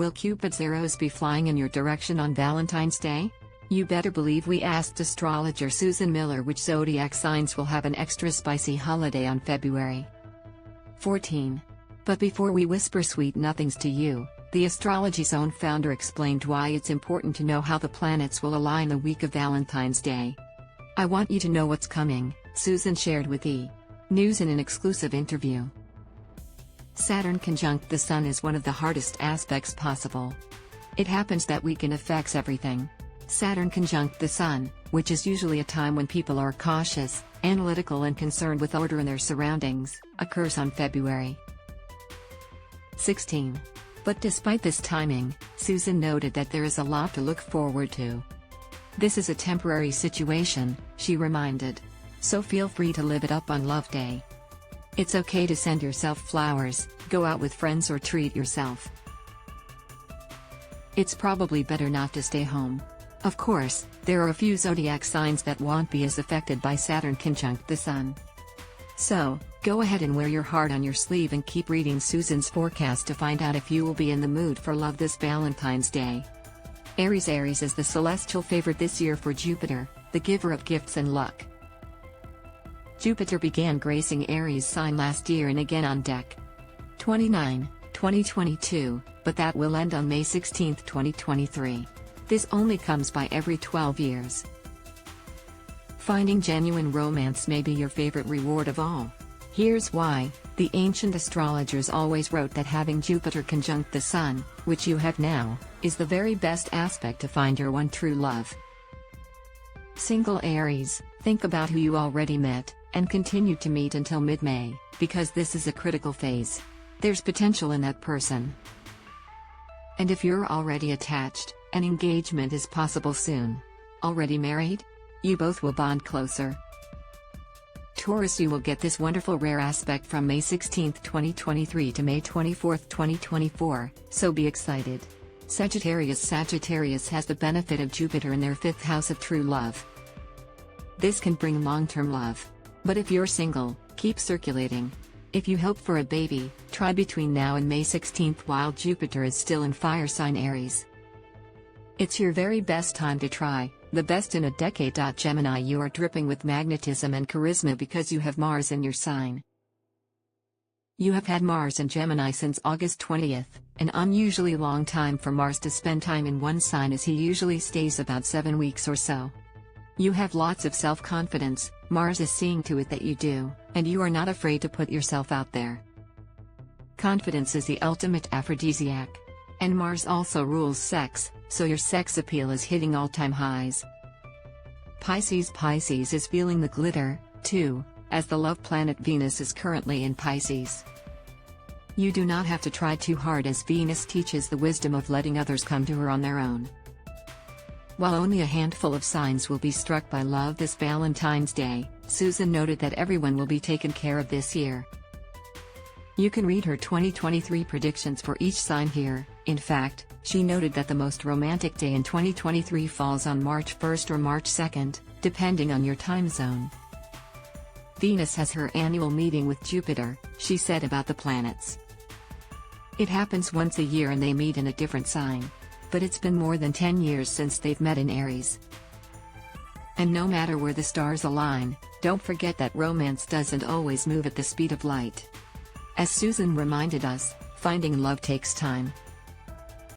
Will Cupid's arrows be flying in your direction on Valentine's Day? You better believe we asked astrologer Susan Miller which zodiac signs will have an extra spicy holiday on February 14. But before we whisper sweet nothings to you, the Astrology Zone founder explained why it's important to know how the planets will align the week of Valentine's Day. I want you to know what's coming, Susan shared with E! News in an exclusive interview. Saturn conjunct the Sun is one of the hardest aspects possible. It happens that week and affects everything. Saturn conjunct the Sun, which is usually a time when people are cautious, analytical and concerned with order in their surroundings, occurs on February 16. But despite this timing, Susan noted that there is a lot to look forward to. This is a temporary situation, she reminded. So feel free to live it up on Love Day. It's okay to send yourself flowers, go out with friends or treat yourself. It's probably better not to stay home. Of course, there are a few zodiac signs that won't be as affected by Saturn conjunct the Sun. So, go ahead and wear your heart on your sleeve and keep reading Susan's forecast to find out if you will be in the mood for love this Valentine's Day. Aries is the celestial favorite this year for Jupiter, the giver of gifts and luck. Jupiter began gracing Aries sign last year and again on Dec. 29, 2022, but that will end on May 16, 2023. This only comes by every 12 years. Finding genuine romance may be your favorite reward of all. Here's why: the ancient astrologers always wrote that having Jupiter conjunct the Sun, which you have now, is the very best aspect to find your one true love. Single Aries, think about who you already met, and continue to meet until mid-May, because this is a critical phase. There's potential in that person. And if you're already attached, an engagement is possible soon. Already married? You both will bond closer. Taurus, you will get this wonderful rare aspect from May 16, 2023 to May 24, 2024, so be excited. Sagittarius has the benefit of Jupiter in their 5th house of true love. This can bring long-term love. But if you're single, keep circulating. If you hope for a baby, try between now and May 16 while Jupiter is still in fire sign Aries. It's your very best time to try, the best in a decade. Gemini, you are dripping with magnetism and charisma because you have Mars in your sign. You have had Mars in Gemini since August 20th, an unusually long time for Mars to spend time in one sign as he usually stays about 7 weeks or so. You have lots of self-confidence, Mars is seeing to it that you do, and you are not afraid to put yourself out there. Confidence is the ultimate aphrodisiac. And Mars also rules sex, so your sex appeal is hitting all-time highs. Pisces is feeling the glitter, too, as the love planet Venus is currently in Pisces. You do not have to try too hard as Venus teaches the wisdom of letting others come to her on their own. While only a handful of signs will be struck by love this Valentine's Day, Susan noted that everyone will be taken care of this year. You can read her 2023 predictions for each sign here. In fact, she noted that the most romantic day in 2023 falls on March 1st or March 2nd, depending on your time zone. Venus has her annual meeting with Jupiter, she said about the planets. It happens once a year and they meet in a different sign. But it's been more than 10 years since they've met in Aries. And no matter where the stars align, don't forget that romance doesn't always move at the speed of light. As Susan reminded us, finding love takes time.